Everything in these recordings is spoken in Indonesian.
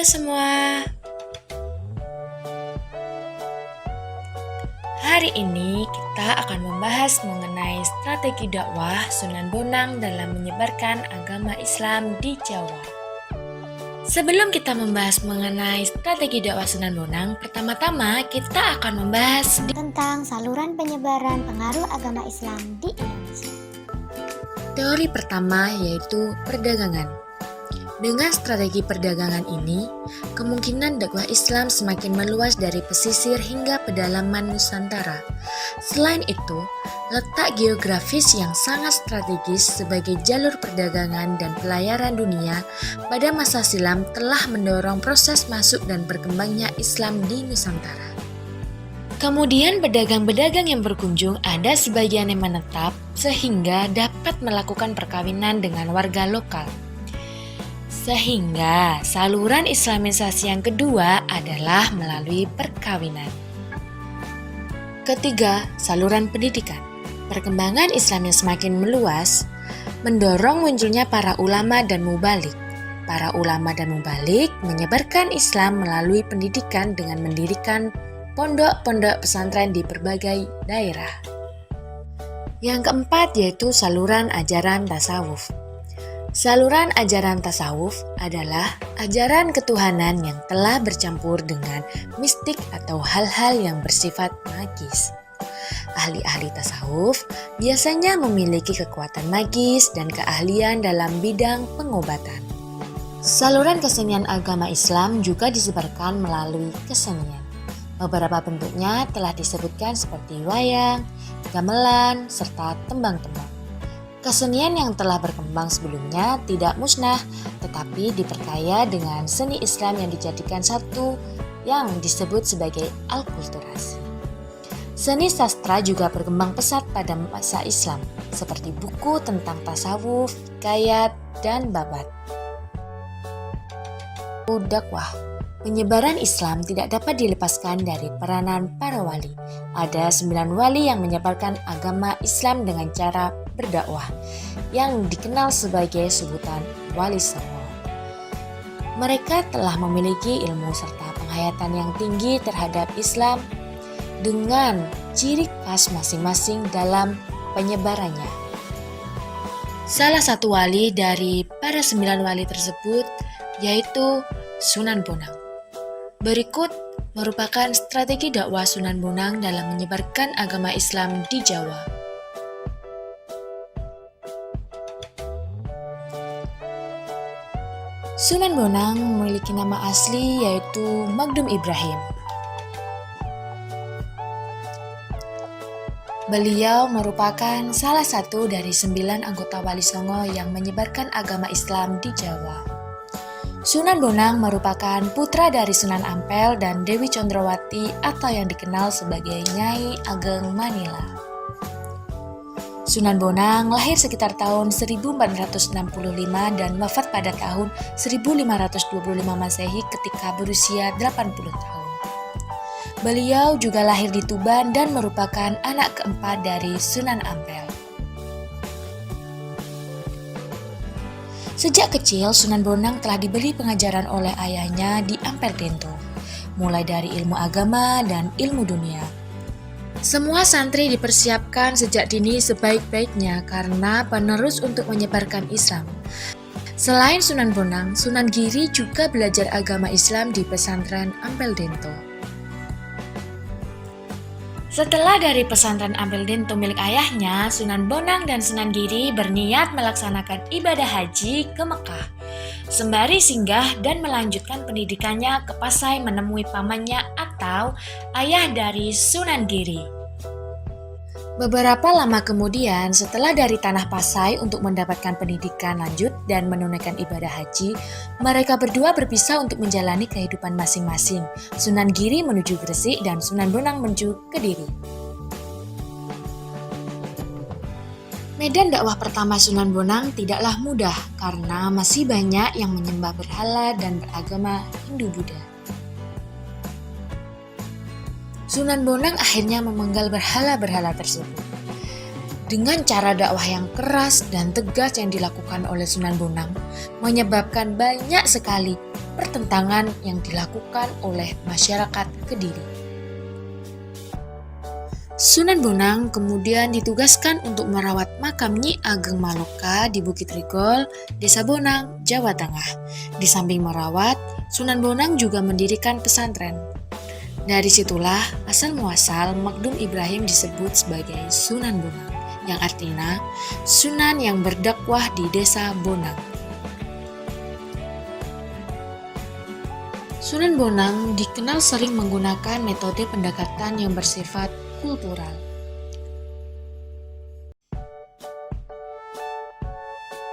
Halo semua. Hari ini kita akan membahas mengenai strategi dakwah Sunan Bonang dalam menyebarkan agama Islam di Jawa. Sebelum kita membahas mengenai strategi dakwah Sunan Bonang, pertama-tama kita akan membahas tentang saluran penyebaran pengaruh agama Islam di Indonesia. Teori pertama yaitu perdagangan. Dengan strategi perdagangan ini, kemungkinan dakwah Islam semakin meluas dari pesisir hingga pedalaman Nusantara. Selain itu, letak geografis yang sangat strategis sebagai jalur perdagangan dan pelayaran dunia pada masa silam telah mendorong proses masuk dan berkembangnya Islam di Nusantara. Kemudian pedagang-pedagang yang berkunjung ada sebagian yang menetap sehingga dapat melakukan perkawinan dengan warga lokal. Sehingga saluran islamisasi yang kedua adalah melalui perkawinan. Ketiga, saluran pendidikan. Perkembangan Islam yang semakin meluas mendorong munculnya para ulama dan mubalik. Para ulama dan mubalik menyebarkan Islam melalui pendidikan dengan mendirikan pondok-pondok pesantren di berbagai daerah. Yang keempat yaitu saluran ajaran tasawuf. Saluran ajaran tasawuf adalah ajaran ketuhanan yang telah bercampur dengan mistik atau hal-hal yang bersifat magis. Ahli-ahli tasawuf biasanya memiliki kekuatan magis dan keahlian dalam bidang pengobatan. Saluran kesenian agama Islam juga disebarkan melalui kesenian. Beberapa bentuknya telah disebutkan seperti wayang, gamelan, serta tembang-tembang. Kesenian yang telah berkembang sebelumnya tidak musnah, tetapi diperkaya dengan seni Islam yang dijadikan satu yang disebut sebagai alkulturasi. Seni sastra juga berkembang pesat pada masa Islam, seperti buku tentang tasawuf, hikayat, dan babat. Dakwah. Penyebaran Islam tidak dapat dilepaskan dari peranan para wali. Ada 9 wali yang menyebarkan agama Islam dengan cara berdakwah, yang dikenal sebagai sebutan Wali Songo. Mereka telah memiliki ilmu serta penghayatan yang tinggi terhadap Islam dengan ciri khas masing-masing dalam penyebarannya. Salah satu wali dari para 9 wali tersebut yaitu Sunan Bonang. Berikut merupakan strategi dakwah Sunan Bonang dalam menyebarkan agama Islam di Jawa. Sunan Bonang memiliki nama asli yaitu Magdum Ibrahim. Beliau merupakan salah satu dari 9 anggota Wali Songo yang menyebarkan agama Islam di Jawa. Sunan Bonang merupakan putra dari Sunan Ampel dan Dewi Condrowati atau yang dikenal sebagai Nyai Ageng Manila. Sunan Bonang lahir sekitar tahun 1465 dan wafat pada tahun 1525 Masehi ketika berusia 80 tahun. Beliau juga lahir di Tuban dan merupakan anak keempat dari Sunan Ampel. Sejak kecil, Sunan Bonang telah diberi pengajaran oleh ayahnya di Ampel Dento, mulai dari ilmu agama dan ilmu dunia. Semua santri dipersiapkan sejak dini sebaik-baiknya karena penerus untuk menyebarkan Islam. Selain Sunan Bonang, Sunan Giri juga belajar agama Islam di pesantren Ampel Dento. Setelah dari pesantren Ampel Dento milik ayahnya, Sunan Bonang dan Sunan Giri berniat melaksanakan ibadah haji ke Mekah, sembari singgah dan melanjutkan pendidikannya ke Pasai menemui pamannya atau ayah dari Sunan Giri. Beberapa lama kemudian, setelah dari tanah Pasai untuk mendapatkan pendidikan lanjut dan menunaikan ibadah haji, mereka berdua berpisah untuk menjalani kehidupan masing-masing. Sunan Giri menuju Gresik dan Sunan Bonang menuju Kediri. Medan dakwah pertama Sunan Bonang tidaklah mudah karena masih banyak yang menyembah berhala dan beragama Hindu-Buddha. Sunan Bonang akhirnya memenggal berhala-berhala tersebut. Dengan cara dakwah yang keras dan tegas yang dilakukan oleh Sunan Bonang, menyebabkan banyak sekali pertentangan yang dilakukan oleh masyarakat Kediri. Sunan Bonang kemudian ditugaskan untuk merawat makam Nyi Ageng Maloka di Bukit Rigol, Desa Bonang, Jawa Tengah. Di samping merawat, Sunan Bonang juga mendirikan pesantren. Dari situlah asal muasal Magdum Ibrahim disebut sebagai Sunan Bonang, yang artinya Sunan yang berdakwah di Desa Bonang. Sunan Bonang dikenal sering menggunakan metode pendekatan yang bersifat kultural.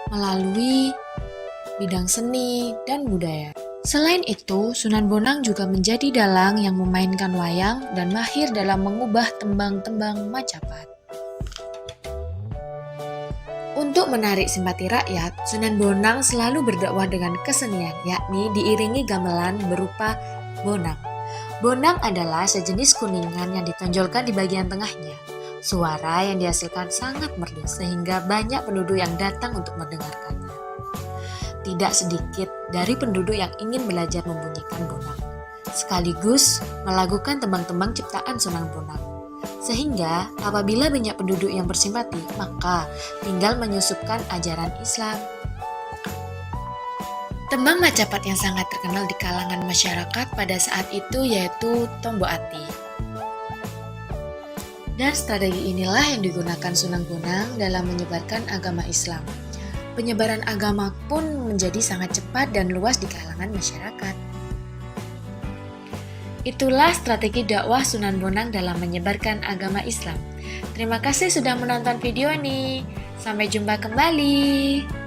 Melalui bidang seni dan budaya. Selain itu, Sunan Bonang juga menjadi dalang yang memainkan wayang dan mahir dalam mengubah tembang-tembang Majapahit. Untuk menarik simpati rakyat, Sunan Bonang selalu berdakwah dengan kesenian, yakni diiringi gamelan berupa bonang. Bonang adalah sejenis kuningan yang ditonjolkan di bagian tengahnya. Suara yang dihasilkan sangat merdu sehingga banyak penduduk yang datang untuk mendengarkannya. Tidak sedikit dari penduduk yang ingin belajar membunyikan bonang, sekaligus melakukan tembang-tembang ciptaan Sunan Bonang. Sehingga apabila banyak penduduk yang bersimpati, maka tinggal menyusupkan ajaran Islam. Tembang Majapahit yang sangat terkenal di kalangan masyarakat pada saat itu yaitu Tombo Ati. Dan strategi inilah yang digunakan Sunan Bonang dalam menyebarkan agama Islam. Penyebaran agama pun menjadi sangat cepat dan luas di kalangan masyarakat. Itulah strategi dakwah Sunan Bonang dalam menyebarkan agama Islam. Terima kasih sudah menonton video ini. Sampai jumpa kembali.